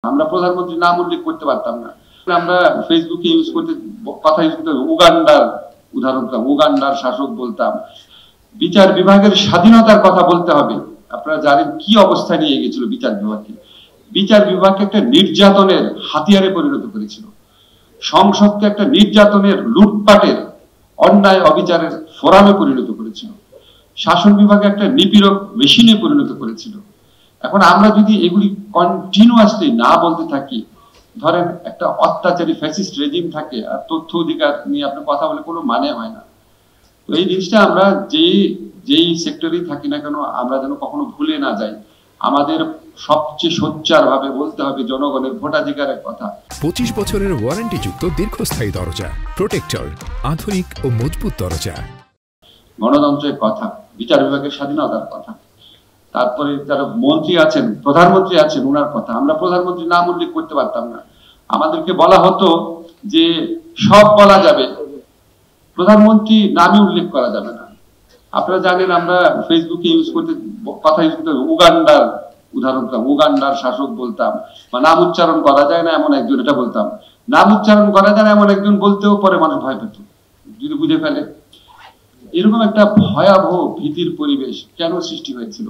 আমরা প্রধানমন্ত্রী নাম উল্লেখ করতে পারতাম না। আমরা ফেসবুকে ইউজ করতে কথা ইউজ করতে উগান্ডার উদাহরণ দিতাম, উগান্ডার শাসক বলতাম। বিচার বিভাগের স্বাধীনতার কথা বলতে হবে। আপনারা জানেন কি অবস্থা নিয়ে গেছিল বিচার বিভাগকে। বিচার বিভাগকে একটা নির্যাতনের হাতিয়ারে পরিণত করেছিল। সংসদকে একটা নির্যাতনের, লুটপাটের, অন্যায় অবিচারের ফোরামে পরিণত করেছিল। শাসন বিভাগে একটা নিপীড়ক মেশিনে পরিণত করেছিল। এখন আমরা যদি এগুলি কন্টিনিউয়াসলি না বলতে থাকি, ধরেন একটা অত্যাচারী ফ্যাসিস্ট রেজিম থাকে আর তথ্য অধিকার নিয়ে আপনি কথা বলে কোনো মানে হয় না। তো এই জিনিসটা আমরা যেই সেক্টরেই থাকি না কেন আমরা যেন কখনো ভুলে না যাই। আমাদের সবচেয়ে সোচ্চার ভাবে বলতে হবে জনগণের ভোটাধিকারের কথা। 25 বছরের ওয়ারেন্টিযুক্ত দীর্ঘস্থায়ী দরজা প্রোটেক্টর, আধুনিক ও মজবুত দরজা। গণতন্ত্রের কথা, বিচার বিভাগের স্বাধীনতার কথা, তারপরে যারা মন্ত্রী আছেন, প্রধানমন্ত্রী আছেন, ওনার কথা। আমরা প্রধানমন্ত্রী নাম উল্লেখ করতে পারতাম না। আমাদেরকে বলা হতো যে সব বলা যাবে, প্রধানমন্ত্রী নামই উল্লেখ করা যাবে না। আপনারা জানেন আমরা ফেসবুকে ইউজ করতে কথা ইউজ করতে উগান্ডার উদাহরণ দিতাম, উগান্ডার শাসক বলতাম, বা নাম উচ্চারণ করা যায় না এমন একজন, এটা বলতাম। নাম উচ্চারণ করা যায় না এমন একজন বলতেও পরে মানুষ ভয় পেত যদি বুঝে ফেলে। এরকম একটা ভয়াবহ ভীতির পরিবেশ কেন সৃষ্টি হয়েছিল?